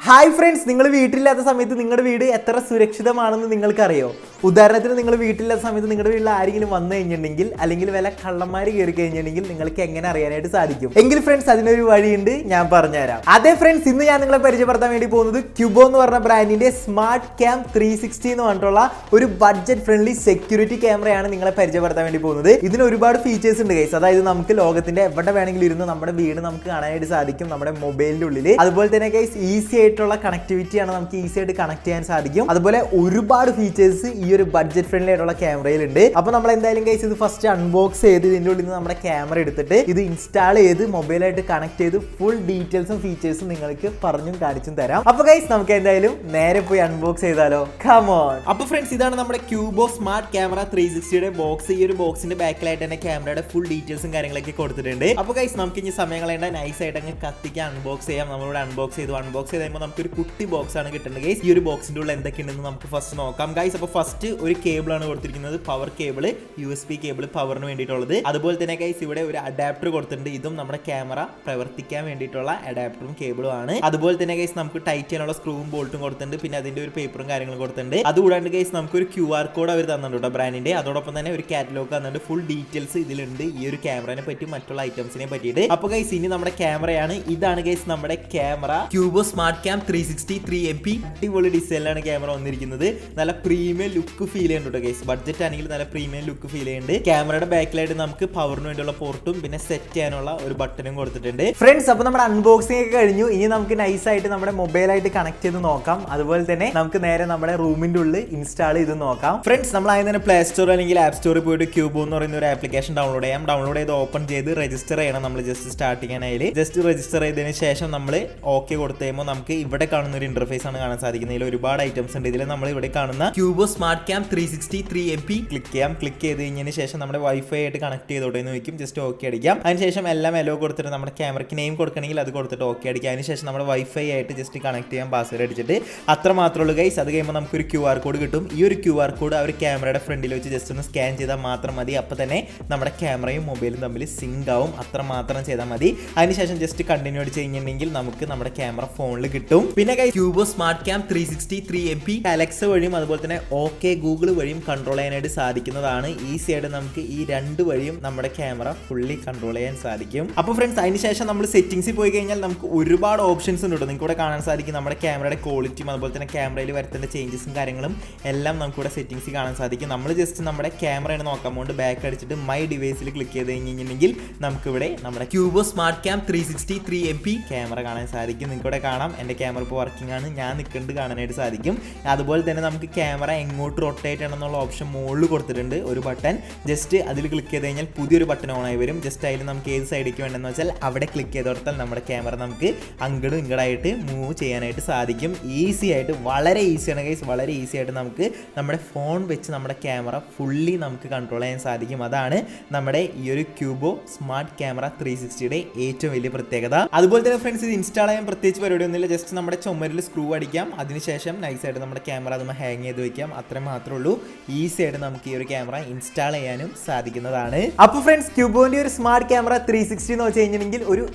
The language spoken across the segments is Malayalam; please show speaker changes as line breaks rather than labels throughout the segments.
ഹായ് ഫ്രണ്ട്സ്, നിങ്ങൾ വീട്ടിലില്ലാത്ത സമയത്ത് നിങ്ങളുടെ വീട് എത്ര സുരക്ഷിതമാണെന്ന് നിങ്ങൾക്കറിയോ? ഉദാഹരണത്തിന് നിങ്ങൾ വീട്ടിലില്ലാത്ത സമയത്ത് നിങ്ങളുടെ വീട്ടിൽ ആരെങ്കിലും വന്നു കഴിഞ്ഞിട്ടുണ്ടെങ്കിൽ അല്ലെങ്കിൽ വല്ല കള്ളന്മാർ കയറി കഴിഞ്ഞിട്ടുണ്ടെങ്കിൽ നിങ്ങൾക്ക് എങ്ങനെ അറിയാനായിട്ട് സാധിക്കും? എങ്കിൽ ഫ്രണ്ട്സ് അതിനൊരു വഴിയുണ്ട്, ഞാൻ പറഞ്ഞുതരാം. അതെ ഫ്രണ്ട്സ്, ഇന്ന് ഞാൻ നിങ്ങളെ പരിചയപ്പെടുത്താൻ വേണ്ടി പോകുന്നത് ക്യൂബോ എന്ന് പറഞ്ഞ ബ്രാൻഡിന്റെ സ്മാർട്ട് ക്യാം 360 എന്ന് പറഞ്ഞിട്ടുള്ള ഒരു ബഡ്ജറ്റ് ഫ്രണ്ട്ലി സെക്യൂരിറ്റി ക്യാമറയാണ് നിങ്ങളെ പരിചയപ്പെടുത്താൻ വേണ്ടി പോകുന്നത്. ഇതിന് ഒരുപാട് ഫീച്ചേഴ്സ് ഉണ്ട് ഗൈസ്. അതായത് നമുക്ക് ലോകത്തിന്റെ എവിടെ വേണമെങ്കിലും ഇരുന്ന് നമ്മുടെ വീട് നമുക്ക് കാണാനായിട്ട് സാധിക്കും നമ്മുടെ മൊബൈലിന്റെ ഉള്ളിൽ. അതുപോലെ തന്നെ ഗൈസ് ഈസി ആയിട്ടുള്ള കണക്ടിവിറ്റിയാണ്, നമുക്ക് ഈസി ആയിട്ട് കണക്ട് ചെയ്യാൻ സാധിക്കും. അതുപോലെ ഒരുപാട് ഫീച്ചേഴ്സ് ഈ ഒരു ബഡ്ജറ്റ് ഫ്രണ്ട്ലി ആയിട്ടുള്ള ക്യാമറയിൽ ഉണ്ട്. അപ്പൊ നമ്മൾ എന്തായാലും ഗൈസ് ഇത് ഫസ്റ്റ് അൺബോക്സ് ചെയ്ത് ഇതിന്റെ ഉള്ളിൽ നിന്ന് നമ്മുടെ ക്യാമറ എടുത്തിട്ട് ഇത് ഇൻസ്റ്റാൾ ചെയ്ത് മൊബൈലായിട്ട് കണക്ട് ചെയ്ത് ഫുൾ ഡീറ്റെയിൽസും ഫീച്ചേഴ്സും നിങ്ങൾക്ക് പറഞ്ഞും കാണിച്ചും തരാം. അപ്പൊ ഗൈസ് നമുക്ക് എന്തായാലും നേരെ പോയി അൺബോക്സ് ചെയ്താലോ? Come on. അപ്പൊ ഫ്രണ്ട്സ്, ഇതാണ് നമ്മുടെ ക്യൂബോ സ്മാർട്ട് ക്യാമറ 360യുടെ ബോക്സ്. ഈ ഒരു ബോക്സിന്റെ ബാക്കിലായിട്ട് തന്നെ ക്യാമറയുടെ ഫുൾ ഡീറ്റെയിൽസും കാര്യങ്ങളൊക്കെ കൊടുത്തിട്ടുണ്ട്. അപ്പൊ ഗൈസ് നമുക്ക് ഇനി സമയം കളയേണ്ട, നൈസ് ആയിട്ട് അങ്ങ് കത്തിക്കാൻ അൺബോക്സ് ചെയ്യാം. നമ്മളിവിടെ അൺബോക്സ് ചെയ്ത് കഴിയുമ്പോൾ നമുക്കൊരു കുട്ടി ബോക്സ് ആണ് കിട്ടുന്നത് ഗൈസ്. ഈ ഒരു ബോക്സിന്റെ ഉള്ളിൽ എന്തൊക്കെയുണ്ടെന്ന് നമുക്ക് ഫസ്റ്റ് നോക്കാം ഗൈസ്. അപ്പൊ ഫസ്റ്റ് ഒരു കേബിൾ ആണ് കൊടുത്തിരിക്കുന്നത്, പവർ കേബിൾ, USB കേബിൾ പവറിന് വേണ്ടിയിട്ടുള്ളത്. അതുപോലെ തന്നെ ഗൈസ് ഇവിടെ ഒരു അഡാപ്റ്റർ കൊടുത്തിട്ടുണ്ട്. ഇതും നമ്മുടെ ക്യാമറ പ്രവർത്തിക്കാൻ വേണ്ടിയിട്ടുള്ള അഡാപ്റ്ററും കേബിളും ആണ്. അതുപോലെ തന്നെ ഗൈസ് നമുക്ക് ടൈറ്റ് ചെയ്യാനുള്ള സ്ക്രൂവും ബോൾട്ടും കൊടുത്തിട്ടുണ്ട്. പിന്നെ അതിന്റെ ഒരു പേപ്പറും കാര്യങ്ങളും കൊടുത്തിട്ടുണ്ട്. അതുകൂടാണ്ട് ഗൈസ് നമുക്ക് ഒരു QR കോഡ് അവർ തന്നിട്ടുണ്ട് ബ്രാൻഡിന്റെ. അതോടൊപ്പം തന്നെ ഒരു കാറ്റലോഗ് തന്നിട്ടുണ്ട്. ഫുൾ ഡീറ്റെയിൽസ് ഇതിലുണ്ട് ഈ ഒരു ക്യാമറയെ പറ്റി, മറ്റുള്ള ഐറ്റംസിനെ പറ്റിയിട്ട്. അപ്പൊ ഗൈസ് ഇനി നമ്മുടെ ക്യാമറയാണ്. ഇതാണ് ഗൈസ് നമ്മുടെ ക്യാമറ, ക്യൂബോ സ്മാർട്ട് ക്യാം 360 3MP. അടിപൊളി ഡിസൈനിലാണ് ക്യാമറ വന്നിരിക്കുന്നത്. നല്ല പ്രീമിയം ലുക്ക് ഫീൽ ചെയ്യുന്നുണ്ട് ഗൈസ്. ബഡ്ജറ്റ് ആണെങ്കിൽ നല്ല പ്രീമിയം ലുക്ക് ഫീൽ ചെയ്യുന്നുണ്ട്. ക്യാമറയുടെ ബാക്കിലായിട്ട് നമുക്ക് പവറിന് വേണ്ടിയുള്ള പോർട്ടും പിന്നെ സെറ്റ് ചെയ്യാനുള്ള ഒരു ബട്ടണും കൊടുത്തിട്ടുണ്ട്. ഫ്രണ്ട്സ്, അപ്പൊ നമ്മുടെ അൺബോക്സിംഗ് ഒക്കെ കഴിഞ്ഞു. ഇനി നമുക്ക് നൈസ് ആയിട്ട് നമ്മുടെ മൊബൈലായിട്ട് കണക്ട് ചെയ്ത് നോക്കാം. അതുപോലെ തന്നെ നമുക്ക് നേരെ നമ്മുടെ റൂമിന്റെ ഉള്ളിൽ ഇൻസ്റ്റാൾ ചെയ്ത് നോക്കാം. ഫ്രണ്ട്സ്, നമ്മൾ ആദ്യം തന്നെ പ്ലേ സ്റ്റോർ അല്ലെങ്കിൽ ആപ്പ് സ്റ്റോറിൽ പോയിട്ട് ക്യൂബോ എന്ന് പറയുന്ന ഒരു ആപ്ലിക്കേഷൻ ഡൗൺലോഡ് ചെയ്യാം. ഡൗൺലോഡ് ചെയ്ത് ഓപ്പൺ ചെയ്ത് രജിസ്റ്റർ ചെയ്യണം. നമ്മൾ ജസ്റ്റ് സ്റ്റാർട്ട് ചെയ്യാനായി ജസ്റ്റ് രജിസ്റ്റർ ചെയ്തതിന് ശേഷം നമ്മൾ ഓക്കെ കൊടുത്തു കഴിയുമ്പോൾ നമുക്ക് ഇവിടെ കാണുന്ന ഒരു ഇന്റർഫേസ് ആണ് കാണാൻ സാധിക്കുന്നത്. ഇതിൽ ഒരുപാട് ഐറ്റംസ് ഉണ്ട്. ഇതിൽ നമ്മൾ ഇവിടെ കാണുന്ന ക്യൂബോ സ്മാർട്ട് ക്യാം 360 3MP ക്ലിക്ക് ചെയ്യാം. ക്ലിക്ക് ചെയ്ത് കഴിഞ്ഞതിന് ശേഷം നമ്മുടെ വൈഫൈ ആയിട്ട് കണക്ട് ചെയ്തോട്ടെ എന്ന് ചോദിക്കും. ജസ്റ്റ് ഓക്കെ അടിക്കാം. അതിനുശേഷം എല്ലാം എലോ കൊടുത്തിട്ട് നമ്മുടെ ക്യാമറയ്ക്ക് നെയിം കൊടുക്കണമെങ്കിൽ അത് കൊടുത്തിട്ട് ഓക്കെ അടിക്കാം. അതിനുശേഷം നമ്മുടെ വൈഫൈ ആയിട്ട് ജസ്റ്റ് കണക്ട് ചെയ്യാം, പാസ്വേഡ് അടിച്ചിട്ട്. അത്ര മാത്രമേ ഉള്ളൂ ഗൈസ്. അത് കഴിയുമ്പോൾ നമുക്കൊരു QR കോഡ് കിട്ടും. ഈ ഒരു QR കോഡ് അവർ ക്യാമറയുടെ ഫ്രണ്ടിൽ വെച്ച് ജസ്റ്റ് ഒന്ന് സ്കാൻ ചെയ്താൽ മാത്രം മതി. അപ്പോൾ തന്നെ നമ്മുടെ ക്യാമറയും മൊബൈലും തമ്മിൽ സിങ്ക് ആവും. അത്ര മാത്രം ചെയ്താൽ മതി. അതിനുശേഷം ജസ്റ്റ് കണ്ടിന്യൂ അടിച്ച് കഴിഞ്ഞിട്ടുണ്ടെങ്കിൽ നമുക്ക് നമ്മുടെ ക്യാമറ ഫോണിൽ കിട്ടും. പിന്നെ ക്യൂബോ സ്മാർട്ട് ക്യാം 360 3MP അലക്സ വഴിയും അതുപോലെ തന്നെ ഓക്കെ ഗൂഗിൾ വഴിയും കൺട്രോൾ ചെയ്യാനായിട്ട് സാധിക്കുന്നതാണ്. ഈസി ആയിട്ട് നമുക്ക് ഈ രണ്ട് വഴിയും നമ്മുടെ ക്യാമറ ഫുള്ളി കൺട്രോൾ ചെയ്യാൻ സാധിക്കും. അപ്പോൾ ഫ്രണ്ട്സ്, അതിനുശേഷം നമ്മൾ സെറ്റിംഗ്സിൽ പോയി കഴിഞ്ഞാൽ നമുക്ക് ഒരുപാട് ഓപ്ഷൻസ് ഉണ്ട്. നിങ്ങൾക്ക് ഇവിടെ കാണാൻ സാധിക്കും നമ്മുടെ ക്യാമറയുടെ ക്വാളിറ്റിയും അതുപോലെ തന്നെ ക്യാമറയിൽ വരുത്തേണ്ട ചേഞ്ചസും കാര്യങ്ങളും എല്ലാം നമുക്കിവിടെ സെറ്റിംഗ്സിൽ കാണാൻ സാധിക്കും. നമ്മൾ ജസ്റ്റ് നമ്മുടെ ക്യാമറയാണ് നോക്കാൻ കൊണ്ട് ബാക്ക് അടിച്ചിട്ട് മൈ ഡിവൈസിൽ ക്ലിക്ക് ചെയ്ത് കഴിഞ്ഞിട്ടുണ്ടെങ്കിൽ നമുക്കിവിടെ നമ്മുടെ ക്യൂബോ സ്മാർട്ട് ക്യാം 360 3MP ക്യാമറ കാണാൻ സാധിക്കും. നിങ്ങൾക്ക് ഇവിടെ കാണാം എൻ്റെ ക്യാമറ ഇപ്പോൾ വർക്കിംഗ് ആണ്, ഞാൻ നിൽക്കുന്നത് കാണാനായിട്ട് സാധിക്കും. അതുപോലെ തന്നെ നമുക്ക് ക്യാമറ എങ്ങോട്ട് റൊട്ടേറ്റ് ചെയ്യണം എന്നുള്ള ഓപ്ഷൻ മുകളിൽ കൊടുത്തിട്ടുണ്ട്, ഒരു ബട്ടൺ. ജസ്റ്റ് അതിൽ ക്ലിക്ക് ചെയ്ത് കഴിഞ്ഞാൽ പുതിയൊരു ബട്ടൺ ഓൺ ആയി വരും. ജസ്റ്റ് അതിൽ നമുക്ക് ഏത് സൈഡിലേക്ക് വേണമെന്ന് വെച്ചാൽ അവിടെ ക്ലിക്ക് ചെയ്ത് കൊടുത്താൽ നമ്മുടെ ക്യാമറ നമുക്ക് അങ്ങോട്ടും ഇങ്ങോട്ടായിട്ട് മൂവ് ചെയ്യാനായിട്ട് സാധിക്കും. ഈസി ആയിട്ട്, വളരെ ഈസിയാണ് ഗൈസ്. വളരെ ഈസി ആയിട്ട് നമുക്ക് നമ്മുടെ ഫോൺ വെച്ച് നമ്മുടെ ക്യാമറ ഫുള്ളി നമുക്ക് കൺട്രോൾ ചെയ്യാൻ സാധിക്കും. അതാണ് നമ്മുടെ ഈ ഒരു ക്യൂബോ സ്മാർട്ട് ക്യാമറ 360യുടെ ഏറ്റവും വലിയ പ്രത്യേകത. അതുപോലെ തന്നെ ഫ്രണ്ട്സ്, ഇത് ഇൻസ്റ്റാൾ ചെയ്യാൻ പ്രത്യേകിച്ച് പരിപാടിയൊന്നുമില്ല. ജസ്റ്റ് നമ്മുടെ ചുമരിൽ സ്ക്രൂ അടിക്കാം. അതിനുശേഷം നൈസായിട്ട് നമ്മുടെ ക്യാമറ അതുമ്പോൾ ഹാങ് ചെയ്ത് വെക്കാം. അത്രേ മാത്രമേ ഉള്ളൂ. ഈസി ആയിട്ട് നമുക്ക് ഈ ഒരു ക്യാമറ ഇൻസ്റ്റാൾ ചെയ്യാനും സാധിക്കുന്നതാണ്. അപ്പോൾ ഫ്രണ്ട്സ്, ക്യൂബോന്റെ ഒരു സ്മാർട്ട് ക്യാമറ 360 എന്ന് വെച്ച് കഴിഞ്ഞിട്ടുണ്ടെങ്കിൽ ഒരു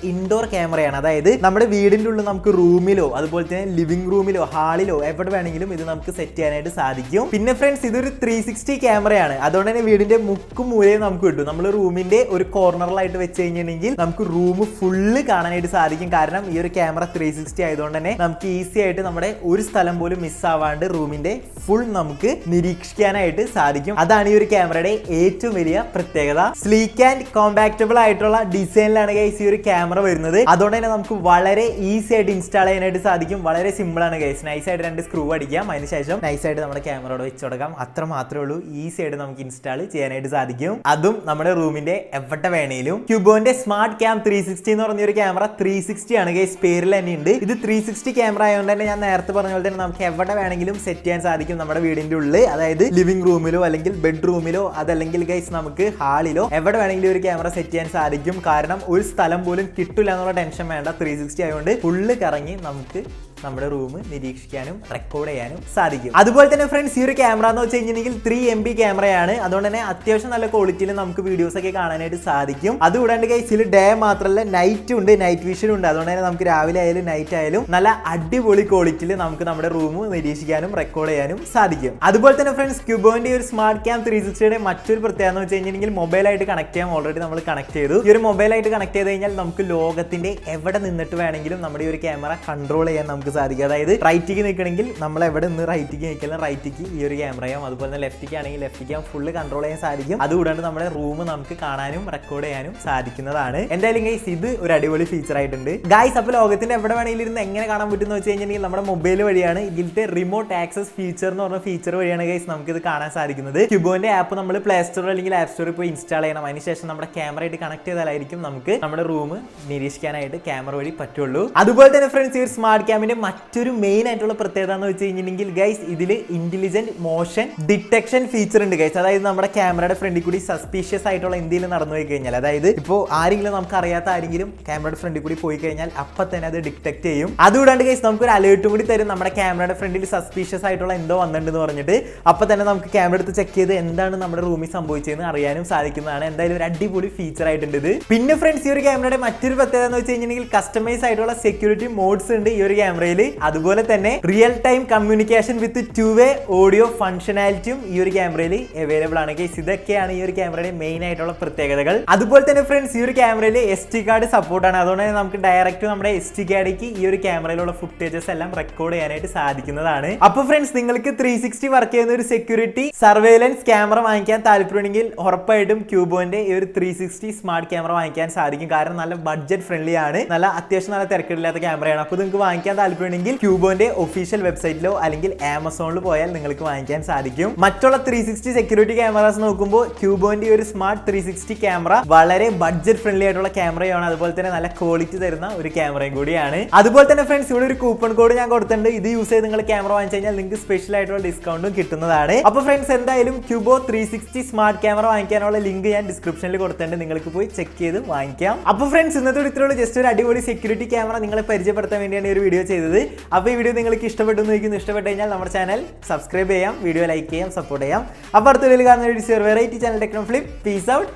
ഇൻഡോർ ക്യാമറയാണ്. അതായത് നമ്മുടെ വീടിന്റെ ഉള്ളിൽ നമുക്ക് റൂമിലോ അതുപോലെ തന്നെ ലിവിംഗ് റൂമിലോ ഹാളിലോ എവിടെ വേണമെങ്കിലും ഇത് നമുക്ക് സെറ്റ് ചെയ്യാനായിട്ട് സാധിക്കും. പിന്നെ ഫ്രണ്ട്സ്, ഇതൊരു 360 ക്യാമറയാണ്. അതുകൊണ്ട് തന്നെ വീടിന്റെ മുക്കും മൂലയും നമുക്ക് കിട്ടും. നമ്മൾ റൂമിന്റെ ഒരു കോർണറിലായിട്ട് വെച്ച് കഴിഞ്ഞിട്ടുണ്ടെങ്കിൽ നമുക്ക് റൂം ഫുള്ള് കാണാനായിട്ട് സാധിക്കും. കാരണം ഈ ഒരു ക്യാമറ 360 ആയതുകൊണ്ട് തന്നെ നമുക്ക് ഈസി ആയിട്ട് നമ്മുടെ ഒരു സ്ഥലം പോലും മിസ്സാവാണ്ട് റൂമിന്റെ ഫുൾ നമുക്ക് നിരീക്ഷിക്കാനായിട്ട് സാധിക്കും. അതാണ് ഈ ഒരു ക്യാമറയുടെ ഏറ്റവും വലിയ പ്രത്യേകത. സ്ലീക്ക് ആൻഡ് കോമ്പാക്റ്റബിൾ ആയിട്ടുള്ള ഡിസൈനിലാണ് ഗൈസ് ഈ ഒരു ക്യാമറ വരുന്നത്. അതുകൊണ്ട് തന്നെ നമുക്ക് വളരെ ഈസി ആയിട്ട് ഇൻസ്റ്റാൾ ചെയ്യാനായിട്ട് സാധിക്കും. വളരെ സിമ്പിൾ ആണ് ഗൈസ്. നൈസായിട്ട് 2 സ്ക്രൂ അടിക്കാം. അതിനുശേഷം നൈസായിട്ട് നമ്മുടെ ക്യാമറയോട് വെച്ച് കൊടുക്കാം. അത്ര മാത്രമേ ഉള്ളൂ. ഈസി ആയിട്ട് നമുക്ക് ഇൻസ്റ്റാൾ ചെയ്യാനായിട്ട് സാധിക്കും. അതും നമ്മുടെ റൂമിന്റെ എവിടെ വേണേലും. ക്യൂബോന്റെ സ്മാർട്ട് ക്യാം 360 എന്ന് പറഞ്ഞ ഒരു ക്യാമറ 360 ആണ് ഗൈസ്, പേരിൽ തന്നെ ഉണ്ട്. ഇത് 360 ക്യാമറ ആയതുകൊണ്ട് തന്നെ ഞാൻ നേരത്തെ പറഞ്ഞ പോലെ തന്നെ നമുക്ക് എവിടെ വേണമെങ്കിലും സെറ്റ് ചെയ്യാൻ സാധിക്കും നമ്മുടെ വീടിന്റെ ഉള്ളിൽ. അതായത് ലിവിംഗ് റൂമിലോ അല്ലെങ്കിൽ ബെഡ്റൂമിലോ അതല്ലെങ്കിൽ ഗൈസ് നമുക്ക് ഹാളിലോ എവിടെ വേണമെങ്കിലും ഒരു ക്യാമറ സെറ്റ് ചെയ്യാൻ സാധിക്കും. കാരണം ഒരു സ്ഥലം പോലും കിട്ടില്ല എന്നുള്ള ടെൻഷൻ വേണ്ട. 360 ആയതുകൊണ്ട് ഫുള്ള് കറങ്ങി നമുക്ക് നമ്മുടെ റൂം നിരീക്ഷിക്കാനും റെക്കോർഡ് ചെയ്യാനും സാധിക്കും. അതുപോലെ തന്നെ ഫ്രണ്ട്സ്, ഈ ഒരു ക്യാമറ എന്ന് വെച്ച് കഴിഞ്ഞിട്ടുണ്ടെങ്കിൽ 3 MB ക്യാമറയാണ്. അതുകൊണ്ട് തന്നെ അത്യാവശ്യം നല്ല ക്വാളിറ്റിയിൽ നമുക്ക് വീഡിയോസ് ഒക്കെ കാണാനായിട്ട് സാധിക്കും. അതുകൂടാണ്ട് ഗൈസിൽ ഡേ മാത്രമല്ല നൈറ്റും ഉണ്ട്, നൈറ്റ് വിഷൻ ഉണ്ട്. അതുകൊണ്ട് തന്നെ നമുക്ക് രാവിലെ ആയാലും നൈറ്റ് ആയാലും നല്ല അടിപൊളി ക്വാളിറ്റിയിൽ നമുക്ക് നമ്മുടെ റൂം നിരീക്ഷിക്കാനും റെക്കോർഡ് ചെയ്യാനും സാധിക്കും. അതുപോലെ തന്നെ ഫ്രണ്ട്സ്, ക്യൂബോന്റെ ഒരു സ്മാർട്ട് ക്യാം 360യുടെ മറ്റൊരു പ്രത്യേകത എന്ന് വെച്ച് കഴിഞ്ഞിട്ടുണ്ടെങ്കിൽ മൊബൈലായിട്ട് കണക്ട് ചെയ്യാം. ഓൾറെഡി നമ്മൾ കണക്ട് ചെയ്തു. ഈ ഒരു മൊബൈലായിട്ട് കണക്ട് ചെയ്ത് കഴിഞ്ഞാൽ നമുക്ക് ലോകത്തിന്റെ എവിടെ നിന്നിട്ട് വേണമെങ്കിലും നമ്മുടെ ഈ ഒരു ക്യാമറ കൺട്രോൾ ചെയ്യാൻ നമുക്ക് സാധിക്കും. അതായത് റൈറ്റിക്ക് നിൽക്കണമെങ്കിൽ നമ്മൾ എവിടെ നിന്ന് റൈറ്റിക്ക് നിൽക്കണം, റൈറ്റിക്ക് ഈ ഒരു ക്യാമറയാവും. അതുപോലെ തന്നെ ലെഫ്റ്റിക്ക് ആണെങ്കിൽ ലെഫ്റ്റിക്ക് ഫുള്ള് കൺട്രോൾ ചെയ്യാൻ സാധിക്കും. അതുകൂടാണ്ട് നമ്മുടെ റൂം നമുക്ക് കാണാനും റെക്കോർഡ് ചെയ്യാനും സാധിക്കുന്നതാണ്. എന്തായാലും ഗൈസ് ഇത് ഒരു അടിപൊളി ഫീച്ചർ ആയിട്ടുണ്ട് ഗൈസ്. അപ്പോൾ ലോകത്തിന്റെ എവിടെ വേണമെങ്കിലും ഇരുന്ന് എങ്ങനെ കാണാൻ പറ്റുമെന്ന് വെച്ച് കഴിഞ്ഞിട്ടുണ്ടെങ്കിൽ നമ്മുടെ മൊബൈൽ വഴിയാണ്. ഇതിലത്തെ റിമോട്ട് ആക്സസ് ഫീച്ചർ എന്ന് പറഞ്ഞ ഫീച്ചർ വഴിയാണ് ഗൈസ് നമുക്ക് ഇത് കാണാൻ സാധിക്കുന്നത്. ക്യൂബോന്റെ ആപ്പ് നമ്മൾ പ്ലേ സ്റ്റോറിൽ അല്ലെങ്കിൽ ആപ്പ് സ്റ്റോറിൽ പോയി ഇൻസ്റ്റാൾ ചെയ്യണം. അതിനുശേഷം നമ്മുടെ ക്യാമറയായിട്ട് കണക്ട് ചെയ്താലായിരിക്കും നമുക്ക് നമ്മുടെ റൂം നിരീക്ഷിക്കാനായിട്ട് ക്യാമറ വഴി പറ്റുള്ളൂ. അതുപോലെ തന്നെ ഫ്രണ്ട്സ്, ഈ ഒരു സ്മാർട്ട് ക്യാമിന്റെ മറ്റൊരു മെയിൻ ആയിട്ടുള്ള പ്രത്യേകത എന്ന് വെച്ച് കഴിഞ്ഞിട്ടുണ്ടെങ്കിൽ ഗൈസ് ഇതിൽ ഇന്റലിജന്റ് മോഷൻ ഡിറ്റക്ഷൻ ഫീച്ചർ ഉണ്ട് ഗൈസ്. അതായത് നമ്മുടെ ക്യാമറയുടെ ഫ്രണ്ടിൽ കൂടി സസ്പീഷ്യസ് ആയിട്ടുള്ള എന്തെങ്കിലും നടന്നു പോയി കഴിഞ്ഞാൽ, അതായത് ഇപ്പോൾ ആരെങ്കിലും നമുക്ക് അറിയാത്ത ആരെങ്കിലും ക്യാമറയുടെ ഫ്രണ്ടിൽ കൂടി പോയി കഴിഞ്ഞാൽ അപ്പം തന്നെ അത് ഡിറ്റക്ട് ചെയ്യും. അതുകൂടാണ്ട് ഗൈസ് നമുക്കൊരു അലേർട്ടും കൂടി തരും. നമ്മുടെ ക്യാമറയുടെ ഫ്രണ്ടിൽ സസ്പീഷ്യസ് ആയിട്ടുള്ള എന്തോ വന്നിട്ടുണ്ടെന്ന് പറഞ്ഞിട്ട് അപ്പം തന്നെ നമുക്ക് ക്യാമറ എടുത്ത് ചെക്ക് ചെയ്ത് എന്താണ് നമ്മുടെ റൂമിൽ സംഭവിച്ചതെന്ന് അറിയാനും സാധിക്കുന്നതാണ്. എന്തായാലും ഒരു അടിപൊളി ഫീച്ചർ ആയിട്ടുണ്ട് ഇത്. പിന്നെ ഫ്രണ്ട്സ്, ഈ ഒരു ക്യാമറയുടെ മറ്റൊരു പ്രത്യേകത എന്ന് വെച്ച് കഴിഞ്ഞിട്ടുണ്ടെങ്കിൽ കസ്റ്റമൈസ് ആയിട്ടുള്ള സെക്യൂരിറ്റി മോഡ്സ് ഉണ്ട് ഈ ഒരു ക്യാമറയിൽ. അതുപോലെ തന്നെ real time communication with 2-way audio ഫംഗ്ഷനാലിറ്റിയും ഈ ഒരു ക്യാമറയിൽ അവൈലബിൾ ആണ് ഗൈസ്. ഇതൊക്കെയാണ് ഈ ഒരു ക്യാമറയുടെ മെയിൻ ആയിട്ടുള്ള പ്രത്യേകതകൾ. അതുപോലെ തന്നെ ഫ്രണ്ട്സ്, ഈ ഒരു ക്യാമറയിൽ SD കാർഡ് സപ്പോർട്ടാണ്. അതുകൊണ്ട് തന്നെ നമുക്ക് ഡയറക്റ്റ് നമ്മുടെ SD കാർഡിലേക്ക് ഈ ഒരു ക്യാമറയിലുള്ള ഫുട്ടേജസ് എല്ലാം റെക്കോർഡ് ചെയ്യാനായിട്ട് സാധിക്കുന്നതാണ്. അപ്പോൾ ഫ്രണ്ട്സ്, നിങ്ങൾക്ക് 360 വർക്ക് ചെയ്യുന്ന ഒരു സെക്യൂരിറ്റി സർവൈലൻസ് ക്യാമറ വാങ്ങിക്കാൻ താല്പര്യമുണ്ടെങ്കിൽ ഉറപ്പായിട്ടും ക്യൂബോന്റെ ഈ ഒരു 360 സ്മാർട്ട് ക്യാമറ വാങ്ങിക്കാൻ സാധിക്കും. കാരണം നല്ല ബഡ്ജറ്റ് ഫ്രണ്ട്ലി ആണ്, നല്ല അത്യാവശ്യം നല്ല തിരക്കില്ലാത്ത ക്യാമറയാണ്. അപ്പോൾ നിങ്ങൾക്ക് വാങ്ങിക്കാൻ താല്പര്യമുണ്ടെങ്കിൽ ക്യൂബോന്റെ ഒഫീഷ്യൽ വെബ്സൈറ്റിലോ അല്ലെങ്കിൽ ആമസോണിൽ പോയാൽ നിങ്ങൾക്ക് വാങ്ങിക്കാൻ സാധിക്കും. മറ്റുള്ള 360 സെക്യൂരിറ്റി ക്യാമറാസ് നോക്കുമ്പോൾ ക്യൂബോന്റെ ഒരു സ്മാർട്ട് 360 ക്യാമറ വളരെ ബഡ്ജറ്റ് ഫ്രണ്ട്ലി ആയിട്ടുള്ള ക്യാമറയാണ്. അതുപോലെ തന്നെ നല്ല ക്വാളിറ്റി തരുന്ന ഒരു ക്യാമറയും കൂടിയാണ്. അതുപോലെ തന്നെ ഫ്രണ്ട്സ്, ഇവിടെ ഒരു കൂപ്പൺ കോഡ് ഞാൻ കൊടുത്തിട്ടുണ്ട്. ഇത് യൂസ് ചെയ്ത് നിങ്ങൾ ക്യാമറ വാങ്ങിച്ചു കഴിഞ്ഞാൽ നിങ്ങൾക്ക് സ്പെഷ്യൽ ആയിട്ടുള്ള ഡിസ്കൗണ്ടും കിട്ടുന്നതാണ്. അപ്പോൾ ഫ്രണ്ട്സ്, എന്തായാലും ക്യൂബോ 360 സ്മാർട്ട് ക്യാമറ വാങ്ങിക്കാനുള്ള ലിങ്ക് ഞാൻ ഡിസ്ക്രിപ്ഷനിൽ കൊടുത്തിട്ടുണ്ട്. നിങ്ങൾക്ക് പോയി ചെക്ക് ചെയ്ത് വാങ്ങിക്കാം. അപ്പോൾ ഫ്രണ്ട്സ്, ഇന്നത്തെ ഇത്രയുള്ള ജസ്റ്റ് ഒരു അടിപൊളി സെക്യൂരിറ്റി ക്യാമറ നിങ്ങളെ പരിചയപ്പെടുത്താൻ വേണ്ടിയാണ് ഈ ഒരു വീഡിയോ ചെയ്തത്. അപ്പോൾ ഈ വീഡിയോ നിങ്ങൾക്ക് ഇഷ്ടപ്പെട്ടു കഴിഞ്ഞാൽ നമ്മുടെ ചാനൽ സബ്സ്ക്രൈബ് ചെയ്യാം, വീഡിയോ ലൈക്ക് ചെയ്യാം, സപ്പോർട്ട് ചെയ്യാം. അപ്പോൾ അടുത്ത വീഡിയോയിൽ കാണുന്ന variety channel techno flip. Peace out.